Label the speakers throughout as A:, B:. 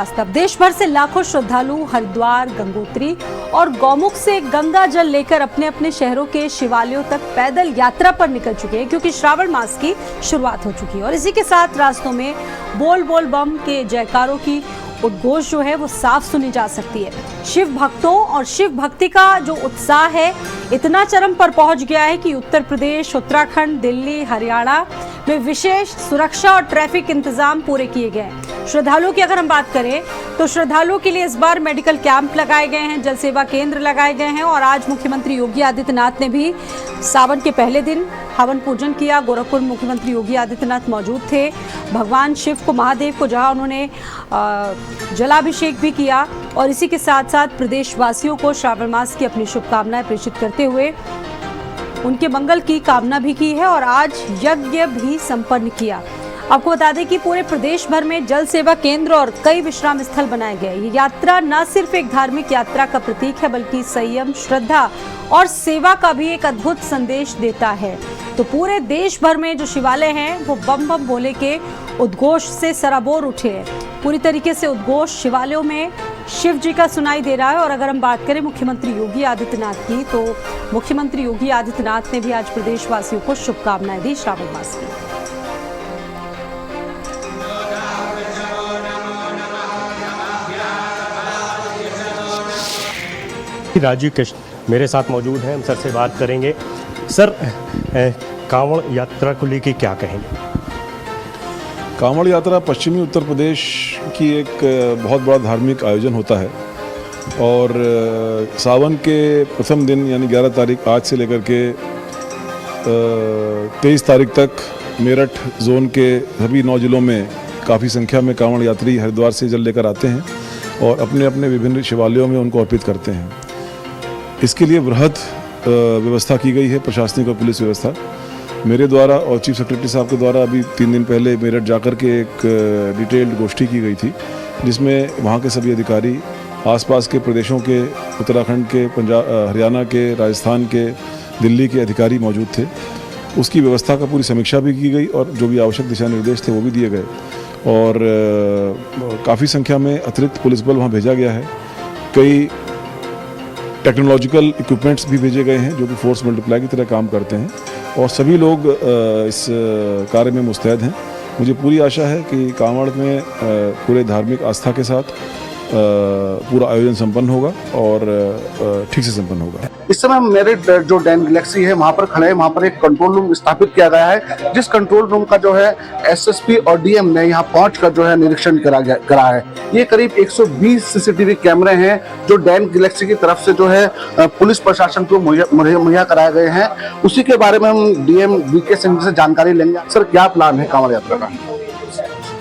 A: वास्तव देश भर से लाखों श्रद्धालु हरिद्वार, गंगोत्री और गौमुख से गंगा जल लेकर अपने अपने शहरों के शिवालयों तक पैदल यात्रा पर निकल चुके हैं, क्योंकि श्रावण मास की शुरुआत हो चुकी है। और इसी के साथ रास्तों में बोल बोल बम के जयकारों की उद्घोष जो है वो साफ सुनी जा सकती है। शिव भक्तों और शिव भक्ति का जो उत्साह है इतना चरम पर पहुंच गया है कि उत्तर प्रदेश, उत्तराखंड, दिल्ली, हरियाणा में विशेष सुरक्षा और ट्रैफिक इंतजाम पूरे किए गए हैं। श्रद्धालुओं की अगर हम बात करें तो श्रद्धालुओं के लिए इस बार मेडिकल कैंप लगाए गए हैं, जल सेवा केंद्र लगाए गए हैं और आज मुख्यमंत्री योगी आदित्यनाथ ने भी सावन के पहले दिन हवन पूजन किया। गोरखपुर मुख्यमंत्री योगी आदित्यनाथ मौजूद थे। भगवान शिव को, महादेव को जहां उन्होंने जलाभिषेक भी किया और इसी के साथ साथ प्रदेशवासियों को श्रावण मास की अपनी शुभकामनाएं प्रेषित करते हुए उनके मंगल की कामना भी की है और आज यज्ञ भी संपन्न किया। आपको बता दें कि पूरे प्रदेश भर में जल सेवा केंद्र और कई विश्राम स्थल बनाए गए। ये यात्रा न सिर्फ एक धार्मिक यात्रा का प्रतीक है, बल्कि संयम, श्रद्धा और सेवा का भी एक अद्भुत संदेश देता है। तो पूरे देश भर में जो शिवालय हैं वो बम बम भोले के उद्घोष से सराबोर उठे हैं। पूरी तरीके से उद्घोष शिवालयों में शिव जी का सुनाई दे रहा है। और अगर हम बात करें मुख्यमंत्री योगी आदित्यनाथ की, तो मुख्यमंत्री योगी आदित्यनाथ ने भी आज प्रदेशवासियों को शुभकामनाएं दी श्रावण मास की।
B: राजीव कृष्ण मेरे साथ मौजूद हैं, हम सर से बात करेंगे। सर, कांवड़ यात्रा को लेकर क्या कहेंगे?
C: कांवड़ यात्रा पश्चिमी उत्तर प्रदेश की एक बहुत बड़ा धार्मिक आयोजन होता है और सावन के प्रथम दिन यानी 11 तारीख आज से लेकर के 23 तारीख तक मेरठ जोन के सभी 9 जिलों में काफ़ी संख्या में कांवड़ यात्री हरिद्वार से जल लेकर आते हैं और अपने अपने विभिन्न शिवालयों में उनको अर्पित करते हैं। इसके लिए वृहद व्यवस्था की गई है, प्रशासनिक और पुलिस व्यवस्था। मेरे द्वारा और चीफ सेक्रेटरी साहब के द्वारा अभी 3 दिन पहले मेरठ जाकर के एक डिटेल्ड गोष्ठी की गई थी, जिसमें वहाँ के सभी अधिकारी, आसपास के प्रदेशों के, उत्तराखंड के, पंजाब, हरियाणा के, राजस्थान के, दिल्ली के अधिकारी मौजूद थे। उसकी व्यवस्था का पूरी समीक्षा भी की गई और जो भी आवश्यक दिशा निर्देश थे वो भी दिए गए और काफ़ी संख्या में अतिरिक्त पुलिस बल वहाँ भेजा गया है। कई टेक्नोलॉजिकल इक्विपमेंट्स भी भेजे गए हैं जो कि फोर्स मल्टीप्लाई की तरह काम करते हैं और सभी लोग इस कार्य में मुस्तैद हैं। मुझे पूरी आशा है कि कांवड़ में पूरे धार्मिक आस्था के साथ पूरा आयोजन संपन्न होगा और ठीक से संपन्न होगा।
D: इस समय मेरठ जो डैन गैलेक्सी है वहाँ पर खड़े हैं। वहाँ पर एक कंट्रोल रूम स्थापित किया गया है, जिस कंट्रोल रूम का जो है एसएसपी और डीएम ने यहाँ पहुंचकर जो है निरीक्षण करा है। ये करीब 120 सीसीटीवी कैमरे हैं जो डैन गैलेक्सी की तरफ से जो है पुलिस प्रशासन को मुहैया कराए गए हैं। उसी के बारे में हम डीएम वीके सिंह से जानकारी लेंगे। सर, क्या प्लान है कांवड़ यात्रा का?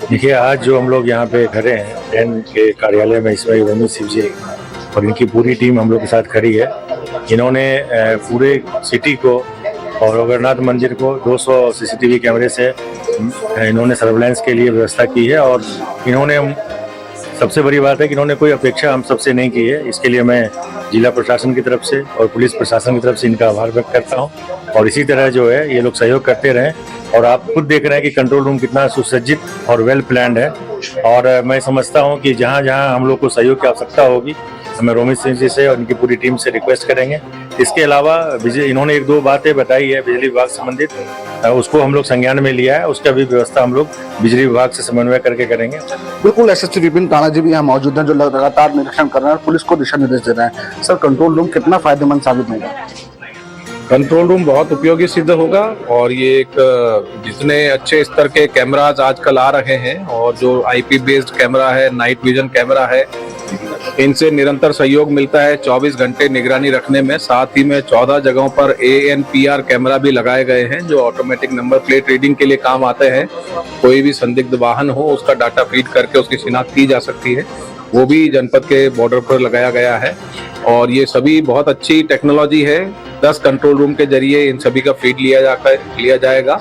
E: देखिए, आज जो हम लोग यहाँ पे खड़े हैं डैन के कार्यालय में, इसमें रोमी शिव जी और इनकी पूरी टीम हम लोग के साथ खड़ी है। इन्होंने पूरे सिटी को और अमरनाथ मंदिर को 200 सीसीटीवी कैमरे से इन्होंने सर्वेलेंस के लिए व्यवस्था की है और इन्होंने, सबसे बड़ी बात है कि इन्होंने कोई अपेक्षा हम सबसे नहीं की है। इसके लिए मैं जिला प्रशासन की तरफ से और पुलिस प्रशासन की तरफ से इनका आभार व्यक्त करता हूँ और इसी तरह जो है ये लोग सहयोग करते रहें। और आप खुद देख रहे हैं कि कंट्रोल रूम कितना सुसज्जित और वेल प्लान्ड है और मैं समझता हूं कि जहां जहां हम लोग को सहयोग की आवश्यकता होगी हमें रोमित सिंह जी से और इनकी पूरी टीम से रिक्वेस्ट करेंगे। इसके अलावा इन्होंने 1-2 बातें बताई है बिजली विभाग संबंधित, उसको हम लोग संज्ञान में लिया है। उसका भी व्यवस्था हम लोग बिजली विभाग से समन्वय करके करेंगे।
D: बिल्कुल, एसएसपी विपिन टाणा जी भी यहाँ मौजूद हैं जो लगातार निरीक्षण कर रहे हैं और पुलिस को दिशा निर्देश दे रहे हैं। सर, कंट्रोल रूम कितना फायदेमंद साबित होगा?
F: कंट्रोल रूम बहुत उपयोगी सिद्ध होगा और ये एक जितने अच्छे स्तर के कैमराज आजकल आ रहे हैं और जो आईपी बेस्ड कैमरा है, नाइट विजन कैमरा है, इनसे निरंतर सहयोग मिलता है 24 घंटे निगरानी रखने में। साथ ही में 14 जगहों पर ANPR कैमरा भी लगाए गए हैं जो ऑटोमेटिक नंबर प्लेट रीडिंग के लिए काम आते हैं। कोई भी संदिग्ध वाहन हो उसका डाटा फीड करके उसकी शिनाख्त की जा सकती है, वो भी जनपद के बॉर्डर पर लगाया गया है और ये सभी बहुत अच्छी टेक्नोलॉजी है। 10 कंट्रोल रूम के जरिए इन सभी का फीड लिया जाएगा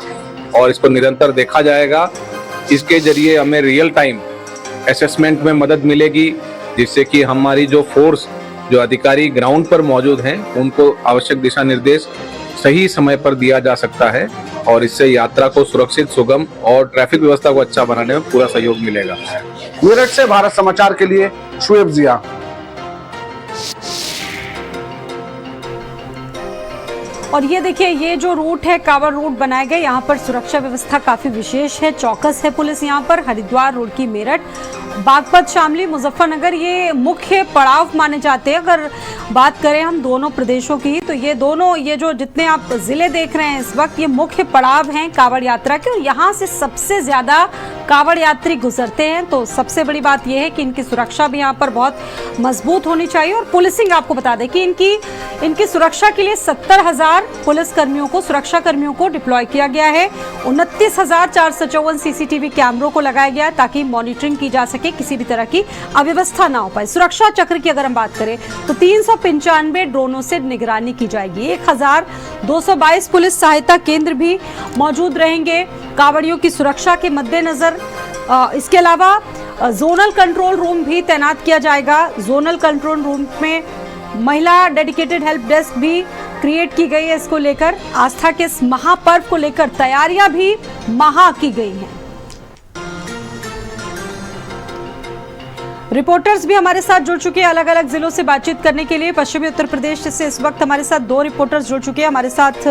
F: और इसको निरंतर देखा जाएगा। इसके जरिए हमें रियल टाइम असेसमेंट में मदद मिलेगी, जिससे कि हमारी जो फोर्स, जो अधिकारी ग्राउंड पर मौजूद हैं, उनको आवश्यक दिशा निर्देश सही समय पर दिया जा सकता है और इससे यात्रा को सुरक्षित, सुगम और ट्रैफिक व्यवस्था को अच्छा बनाने में पूरा सहयोग मिलेगा।
D: मेरठ से भारत समाचार के लिए शुएब जिया।
A: और ये देखिए, ये जो रूट है, कांवड़ रूट बनाए गए, यहाँ पर सुरक्षा व्यवस्था काफी विशेष है, चौकस है पुलिस यहाँ पर। हरिद्वार, रुड़की, मेरठ, बागपत, शामली, मुजफ्फरनगर ये मुख्य पड़ाव माने जाते हैं। अगर बात करें हम दोनों प्रदेशों की, तो ये दोनों, ये जो जितने आप जिले देख रहे हैं इस वक्त, ये मुख्य पड़ाव हैं कांवड़ यात्रा के, और यहाँ से सबसे ज्यादा कांवड़ यात्री गुजरते हैं। तो सबसे बड़ी बात यह है कि इनकी सुरक्षा भी यहाँ पर बहुत मजबूत होनी चाहिए। और पुलिसिंग, आपको बता दें कि इनकी सुरक्षा के लिए 70,000 पुलिस कर्मियों को, सुरक्षा कर्मियों को डिप्लॉय किया गया है। 29,454 सीसीटीवी कैमरों को लगाया गया है ताकि मॉनिटरिंग की जा सके, किसी भी तरह की अव्यवस्था ना हो पाए। सुरक्षा चक्र की अगर हम बात करें तो 395 ड्रोनों से निगरानी की जाएगी। 1,222 पुलिस सहायता केंद्र भी मौजूद रहेंगे कांवड़ियों की सुरक्षा के मद्देनजर। इसके अलावा जोनल कंट्रोल रूम भी तैनात किया जाएगा। जोनल कंट्रोल रूम में महिला डेडिकेटेड हेल्प डेस्क भी क्रिएट की गई है। इसको लेकर आस्था के इस महापर्व को लेकर तैयारियां भी महा की गई हैं। रिपोर्टर्स भी हमारे साथ जुड़ चुके हैं अलग अलग जिलों से बातचीत करने के लिए। पश्चिमी उत्तर प्रदेश से इस वक्त हमारे साथ 2 रिपोर्टर्स जुड़ चुके हैं। हमारे साथ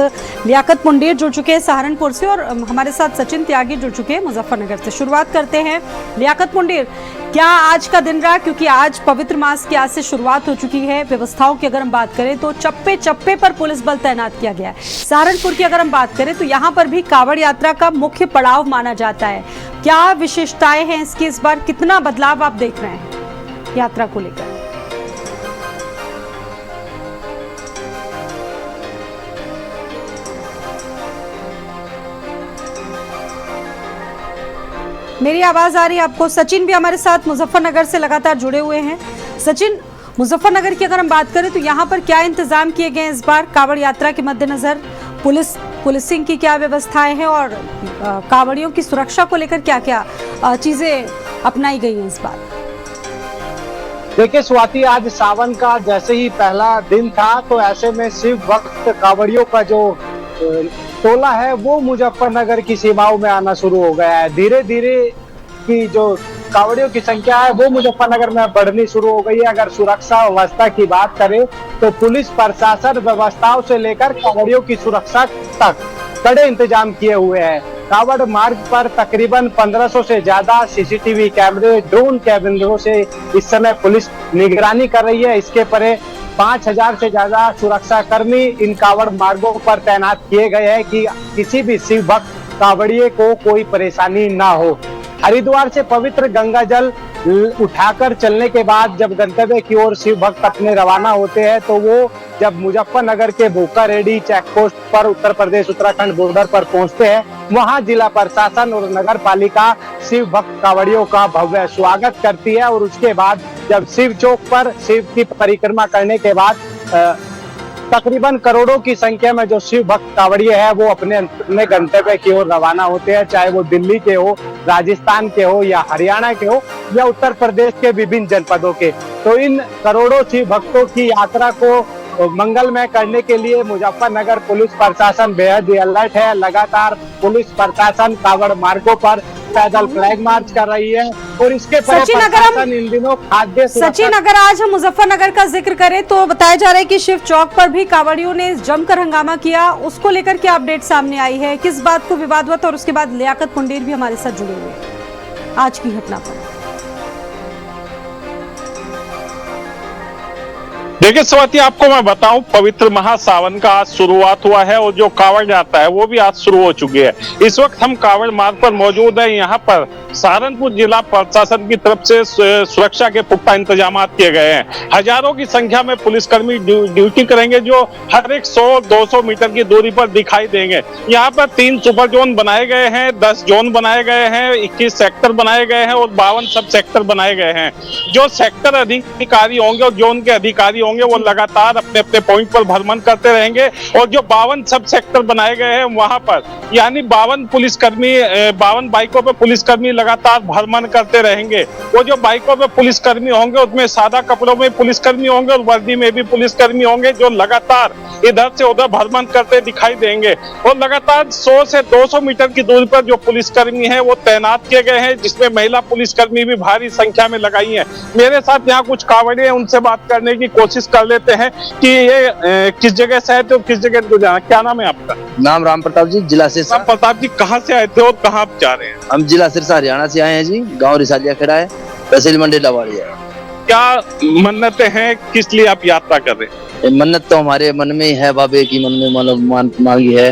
A: लियाकत मुंडेर जुड़ चुके हैं सहारनपुर से, और हमारे साथ सचिन त्यागी जुड़ चुके हैं मुजफ्फरनगर से। शुरुआत करते हैं लियाकत मुंडेर, क्या आज का दिन रहा? क्योंकि आज पवित्र मास की आज से शुरुआत हो चुकी है। व्यवस्थाओं की अगर हम बात करें तो चप्पे चप्पे पर पुलिस बल तैनात किया गया है। सहारनपुर की अगर हम बात करें तो यहाँ पर भी कांवड़ यात्रा का मुख्य पड़ाव माना जाता है। क्या विशेषताएं हैं इसकी? इस बार कितना बदलाव आप देख रहे हैं यात्रा को लेकर? मेरी आवाज आ रही है आपको? सचिन भी हमारे साथ मुजफ्फरनगर से लगातार जुड़े हुए हैं। सचिन, मुजफ्फरनगर की अगर हम बात करें तो यहाँ पर क्या इंतजाम किए गए इस बार कांवड़ यात्रा के मद्देनजर? पुलिसिंग की क्या व्यवस्थाएं हैं और कांवड़ियों की सुरक्षा को लेकर क्या क्या चीजें अपनाई गई हैं इस बार?
G: देखिए स्वाति, आज सावन का जैसे ही पहला दिन था तो ऐसे में शिव भक्त कांवड़ियों का जो टोला है वो मुजफ्फरनगर की सीमाओं में आना शुरू हो गया है। धीरे धीरे की जो कांवड़ियों की संख्या है वो मुजफ्फरनगर में बढ़नी शुरू हो गई है। अगर सुरक्षा व्यवस्था की बात करें तो पुलिस प्रशासन व्यवस्थाओं से लेकर कांवड़ियों की सुरक्षा तक कड़े इंतजाम किए हुए हैं। कांवड़ मार्ग पर तकरीबन 1500 से ज्यादा सीसीटीवी कैमरे, ड्रोन कैमरों से इस समय पुलिस निगरानी कर रही है। इसके परे 5000 से ज्यादा सुरक्षा कर्मी इन कांवड़ मार्गों पर तैनात किए गए हैं कि किसी भी शिव भक्त कांवड़िए को कोई परेशानी ना हो। हरिद्वार से पवित्र गंगा जल उठाकर चलने के बाद जब गंतव्य की ओर शिव भक्त अपने रवाना होते हैं तो वो जब मुजफ्फरनगर के भूकारेड्डी चेक पोस्ट पर उत्तर प्रदेश उत्तराखंड बॉर्डर पर पहुंचते हैं, वहां जिला प्रशासन और नगर पालिका शिव भक्त कांवड़ियों का भव्य स्वागत करती है। और उसके बाद जब शिव चौक पर शिव की परिक्रमा करने के बाद तकरीबन करोड़ों की संख्या में जो शिव भक्त कांवड़िए हैं वो अपने गंतव्य की ओर रवाना होते हैं, चाहे वो दिल्ली के हो, राजस्थान के हो या हरियाणा के हो या उत्तर प्रदेश के विभिन्न जनपदों के। तो इन करोड़ों शिव भक्तों की यात्रा को मंगलमय करने के लिए मुजफ्फरनगर पुलिस प्रशासन बेहद अलर्ट है। लगातार पुलिस प्रशासन कांवड़ मार्गों पर पैदल फ्लैग मार्च कर रही है और इसके
A: सचिन,
G: इन दिनों खाद्य
A: सचिन, अगर आज हम मुजफ्फरनगर का जिक्र करें तो बताया जा रहा है कि शिव चौक पर भी कांवड़ियों ने जमकर हंगामा किया। उसको लेकर क्या अपडेट सामने आई है? किस बात को विवाद हुआ था? और उसके बाद लियाकत मुंडेर भी हमारे साथ जुड़े हुए हैं आज की घटना पर।
H: देखिए स्वाति, आपको मैं बताऊं, पवित्र महासावन का आज शुरुआत हुआ है और जो कांवड़ यात्रा है वो भी आज शुरू हो चुकी है। इस वक्त हम कांवड़ मार्ग पर मौजूद हैं। यहाँ पर सहारनपुर जिला प्रशासन की तरफ से सुरक्षा के पुख्ता इंतजाम किए गए हैं। हजारों की संख्या में पुलिसकर्मी ड्यूटी करेंगे जो हर एक 100-200 मीटर की दूरी पर दिखाई देंगे। यहाँ पर 3 सुपर जोन बनाए गए हैं, 10 जोन बनाए गए हैं, 21 सेक्टर बनाए गए हैं और 52 सब सेक्टर बनाए गए हैं। जो सेक्टर अधिकारी होंगे और जोन के अधिकारी होंगे वो लगातार अपने अपने पॉइंट पर भ्रमण करते रहेंगे और जो 52 सब सेक्टर बनाए गए हैं वहां पर यानी 52 पुलिसकर्मी, 52 बाइकों पर पुलिसकर्मी लगातार भ्रमण करते रहेंगे। वो जो बाइकों पे पुलिसकर्मी होंगे उसमें सादा कपड़ों में पुलिसकर्मी होंगे और वर्दी में भी पुलिसकर्मी होंगे, जो लगातार इधर से उधर भ्रमण करते दिखाई देंगे। और लगातार 100 से 200 मीटर की दूरी पर जो पुलिसकर्मी हैं वो तैनात किए गए हैं, जिसमें महिला पुलिसकर्मी भी भारी संख्या में लगाई हैं। मेरे साथ यहाँ कुछ कांवड़िए हैं, उनसे बात करने की कोशिश कर लेते हैं कि ये किस जगह से आए थे और किस जगह को जाना। क्या नाम है आपका?
I: नाम राम प्रताप जी, जिला सिरसा।
H: राम प्रताप जी, कहाँ से आए थे और कहाँ आप जा रहे हैं?
I: हम जिला सिरसा हरियाणा से आए हैं जी। गांव रिसालिया खेड़ा है, तहसील मंडी लवाड़िया।
H: क्या मन्नतें हैं, किस लिए आप यात्रा कर रहे हैं?
I: ये मन्नत तो हमारे मन में ही है, बाबे की मन में मतलब मांगी है,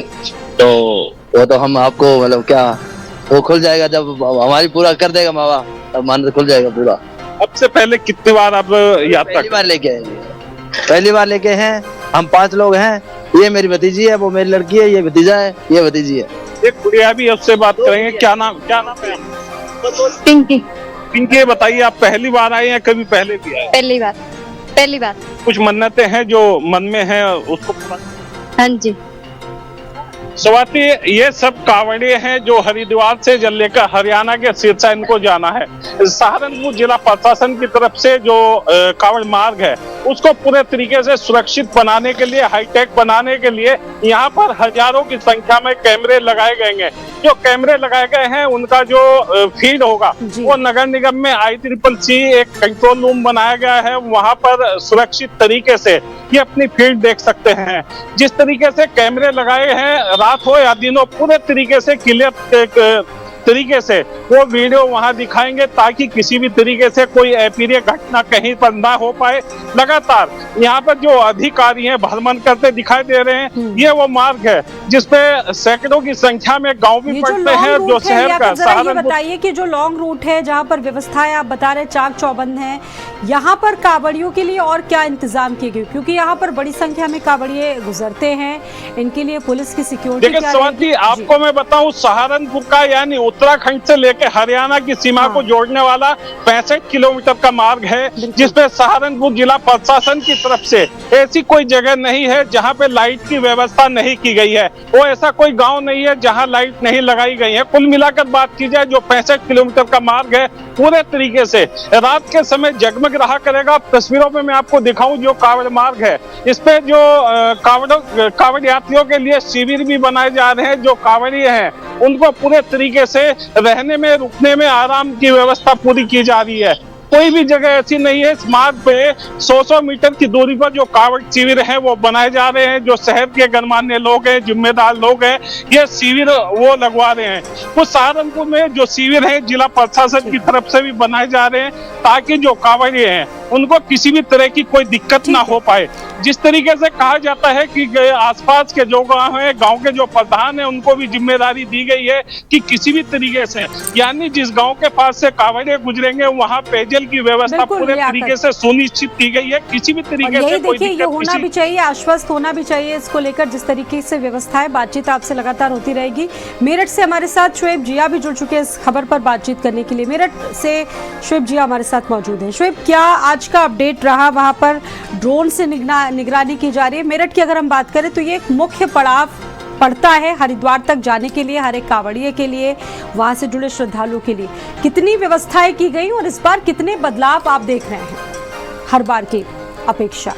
I: तो वो तो हम आपको मतलब क्या वो खुल जाएगा जब हमारी पूरा कर देगा बाबा, तब मन्नत खुल जाएगा पूरा।
H: अब से पहले कितनी बार आप यात्रा?
I: पहली बार लेके आए, पहली बार लेके हैं। हम 5 लोग हैं, ये मेरी भतीजी है, वो मेरी लड़की है, ये भतीजा है, ये भतीजी है।
H: एक गुड़िया भी, उससे बात करेंगे। क्या नाम है?
J: पिंकी।
H: पिंकी, बताइए आप पहली बार आए हैं, कभी पहले भी आए?
J: पहली बार।
H: कुछ मन्नतें हैं जो मन में है उसको पूरा?
J: हाँ जी।
H: स्वाति, ये सब कांवड़िए हैं जो हरिद्वार से जल लेकर हरियाणा के सिरसा इनको जाना है। सहारनपुर जिला प्रशासन की तरफ से जो कांवड़ मार्ग है उसको पूरे तरीके से सुरक्षित बनाने के लिए, हाईटेक बनाने के लिए यहाँ पर हजारों की संख्या में कैमरे लगाए गए हैं। जो कैमरे लगाए गए हैं उनका जो फीड होगा वो नगर निगम में ICCC एक कंट्रोल रूम बनाया गया है, वहाँ पर सुरक्षित तरीके से ये अपनी फील्ड देख सकते हैं। जिस तरीके से कैमरे लगाए हैं, रात हो या दिन हो, पूरे तरीके से क्लियर तरीके से वो वीडियो वहां दिखाएंगे ताकि किसी भी तरीके से कोई अप्रिय घटना कहीं पर ना हो पाए। लगातार यहाँ पर जो अधिकारी हैं भ्रमण करते दिखाई दे रहे हैं। ये वो मार्ग है जिसपे सैकड़ों की संख्या में गांव भी पड़ते हैं, जो शहर का
A: सहारनपुर। बताइए कि जो लॉन्ग रूट है जहाँ पर व्यवस्थाएं आप बता रहे चाक चौबंद है, यहाँ पर कांवड़ियों के लिए और क्या इंतजाम किए गए? क्योंकि यहाँ पर बड़ी संख्या में कांवड़िए गुजरते हैं, इनके लिए पुलिस की सिक्योरिटी।
H: देखिए स्वाति, आपको मैं बताऊं, सहारनपुर का यानी उत्तराखंड से लेकर हरियाणा की सीमा को जोड़ने वाला 65 किलोमीटर का मार्ग है, जिसपे सहारनपुर जिला प्रशासन की तरफ से ऐसी कोई जगह नहीं है जहां पे लाइट की व्यवस्था नहीं की गई है। वो ऐसा कोई गांव नहीं है जहां लाइट नहीं लगाई गई है। कुल मिलाकर बात की जाए, जो 65 किलोमीटर का मार्ग है पूरे तरीके से रात के समय जगमग रहा करेगा। तस्वीरों में मैं आपको दिखाऊं, जो कांवड़ मार्ग है इस पे जो कांवड़ यात्रियों के लिए शिविर भी बनाए जा रहे हैं। जो कांवड़िए हैं उनको पूरे तरीके से रहने में, रुकने में आराम की व्यवस्था पूरी की जा रही है। कोई भी जगह ऐसी नहीं है। इस मार्ग पे 100 मीटर की दूरी पर जो कांवड़ शिविर है वो बनाए जा रहे हैं। जो शहर के गणमान्य लोग हैं, जिम्मेदार लोग हैं, ये शिविर वो लगवा रहे हैं। कुछ सहारनपुर में जो शिविर है जिला प्रशासन की तरफ से भी बनाए जा रहे हैं ताकि जो कांवड़िए हैं उनको किसी भी तरह की कोई दिक्कत ना हो पाए। जिस तरीके से कहा जाता है कि आसपास के जो गांव है, गांव के जो प्रधान है, उनको भी जिम्मेदारी दी गई है कि किसी भी तरीके से, यानी जिस गांव के पास से कांवड़िए गुजरेंगे वहां पेयजल की व्यवस्था पूरे तरीके से सुनिश्चित की गई है। किसी भी तरीके से कोई
A: दिक्कत, ये होना भी चाहिए, आश्वस्त होना भी चाहिए इसको लेकर। जिस तरीके से व्यवस्था है, बातचीत आपसे लगातार होती रहेगी। मेरठ से हमारे साथ शुएब जिया भी जुड़ चुके हैं इस खबर पर बातचीत करने के लिए। मेरठ से शुएब जिया हमारे साथ मौजूद है। शुएब, क्या आज का अपडेट रहा? वहां पर ड्रोन से निगरानी की जा रही है। मेरठ की अगर हम बात करें तो ये एक मुख्य पड़ाव पड़ता है हरिद्वार तक जाने के लिए, हर एक कांवड़िए के लिए, वहां से जुड़े श्रद्धालुओं के लिए। कितनी व्यवस्थाएं की गई और इस बार कितने बदलाव आप देख रहे हैं हर बार की अपेक्षा?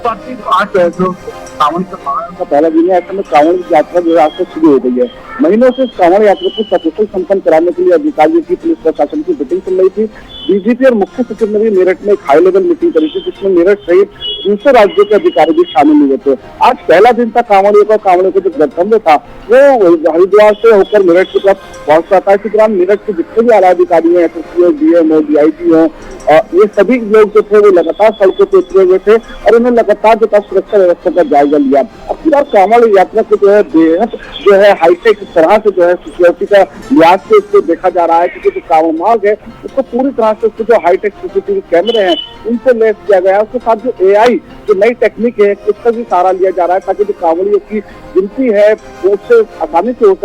D: आज जो सावन का पहला दिन है, ऐसे में कांवड़ यात्रा जो है आज से शुरू हो गई है। महीनों से कांवड़ यात्रा को सकुशल संपन्न कराने के लिए अधिकारियों की, पुलिस प्रशासन की मीटिंग चल रही थी। डीजीपी और मुख्य सचिव ने भी मेरठ में एक हाई लेवल मीटिंग करी थी, जिसमें मेरठ सहित दूसरे राज्यों के अधिकारी भी शामिल हुए थे। आज पहला दिन था कांवड़ियों का जो गंतव्य था वो हरिद्वार से होकर मेरठ की तरफ पहुंच रहा था। इसी दौरान मेरठ के जितने भी आला अधिकारी हैं, SSPO, DMO, DIG हो, ये सभी लोग जो थे वो लगातार सड़कों पर उतरे हुए थे और उन्होंने लगातार जो था सुरक्षा व्यवस्था का जायजा लिया। अब फिलहाल कांवड़ यात्रा को जो है बेहद जो है हाईटेक तरह से जो है सिक्योरिटी का लिहाज से इसको देखा जा रहा है, क्योंकि जो कांवड़ मार्ग है उसको पूरी तरह से उसको जो हाईटेक CCTV कैमरे हैं उनसे लैस किया गया है। उसके साथ जो AI जो नई टेक्निक है उसका भी सहारा लिया जा रहा है ताकि जो कांवड़ियों की गिनती है वो उससे आसानी से हो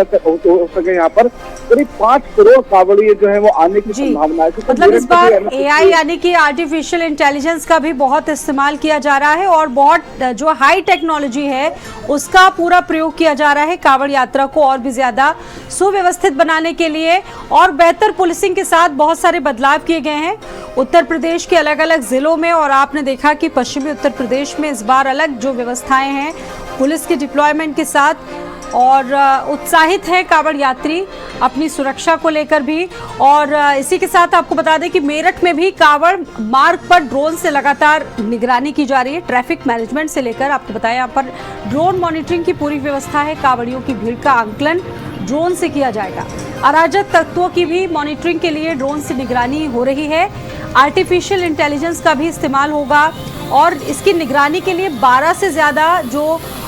D: सके। यहाँ पर करीब 5 करोड़ कांवड़िए जो है वो आने की संभावना है।
A: मतलब इस बार AI यानी कि आर्टिफिशियल इंटेलिजेंस का भी बहुत इस्तेमाल किया जा रहा है और बहुत जो हाई टेक्नोलॉजी है उसका पूरा प्रयोग किया जा रहा है कांवड़ यात्रा को और भी ज्यादा सुव्यवस्थित बनाने के लिए और बेहतर पुलिसिंग के साथ बहुत सारे बदलाव किए गए हैं उत्तर प्रदेश के अलग अलग जिलों में। और आपने देखा कि पश्चिमी उत्तर प्रदेश में इस बार अलग जो व्यवस्थाएं हैं पुलिस के डिप्लॉयमेंट के साथ और उत्साहित है कांवड़ यात्री अपनी सुरक्षा को लेकर भी। और इसी के साथ आपको बता दें कि मेरठ में भी कांवड़ मार्ग पर ड्रोन से लगातार निगरानी की जा रही है। ट्रैफिक मैनेजमेंट से लेकर आपको बताया यहाँ पर ड्रोन मॉनिटरिंग की पूरी व्यवस्था है। कांवड़ियों की भीड़ का आंकलन ड्रोन से किया जाएगा। अराजक तत्वों की भी मॉनिटरिंग के लिए ड्रोन से निगरानी हो रही है। आर्टिफिशियल इंटेलिजेंस का भी इस्तेमाल होगा और इसकी निगरानी के लिए 12 से ज़्यादा जो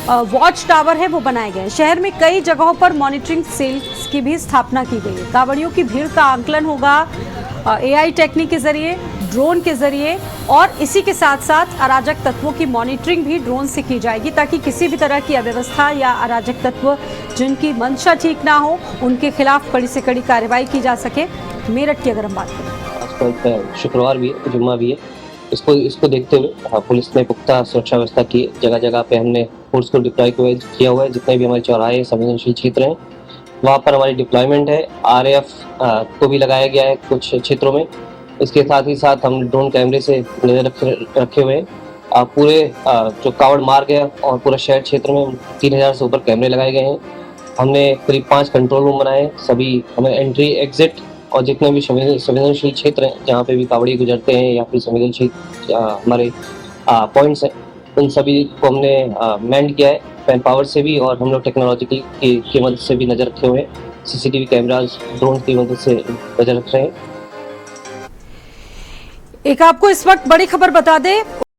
A: वॉच टावर है वो बनाए गए हैं। शहर में कई जगहों पर मॉनिटरिंग सेल्स की भी स्थापना की गई है। कांवड़ियों की भीड़ का आंकलन होगा AI टेक्निक के जरिए, ड्रोन के जरिए और इसी के साथ साथ अराजक तत्वों की मॉनिटरिंग भी ड्रोन से की जाएगी ताकि किसी भी तरह की अव्यवस्था या अराजक तत्व जिनकी मंशा ठीक ना हो उनके खिलाफ कड़ी से कड़ी कार्रवाई की जा सके। मेरठ की अगर हम बात करें,
K: आजकल शुक्रवार भी है, जुम्मा भी है, इसको देखते हुए पुलिस ने पुख्ता सुरक्षा व्यवस्था की। जगह जगह पे हमने फोर्स को डिप्लॉय किया हुआ है। जितने भी हमारे चौराहे संवेदनशील क्षेत्र हैं वहाँ पर हमारी डिप्लॉयमेंट है। RAF को भी लगाया गया है कुछ क्षेत्रों में। इसके साथ ही साथ हम ड्रोन कैमरे से नजर रखे हुए हैं। पूरे जो कांवड़ मार्ग है और पूरे शहर क्षेत्र में 3000 से ऊपर कैमरे लगाए गए हैं। हमने करीब 5 कंट्रोल रूम बनाए। सभी हमें एंट्री एग्जिट और जितने भी संवेदनशील क्षेत्र हैं जहाँ पे भी कांवड़ी गुजरते हैं या फिर संवेदनशील हमारे पॉइंट्स हैं उन सभी को हमने मैंड किया है मैन पावर से भी। और हम लोग टेक्नोलॉजिकल की मदद से भी नज़र रखे हुए हैं। CCTV कैमराज ड्रोन की मदद से नज़र रख रहे हैं।
A: एक आपको इस वक्त बड़ी खबर बता दें।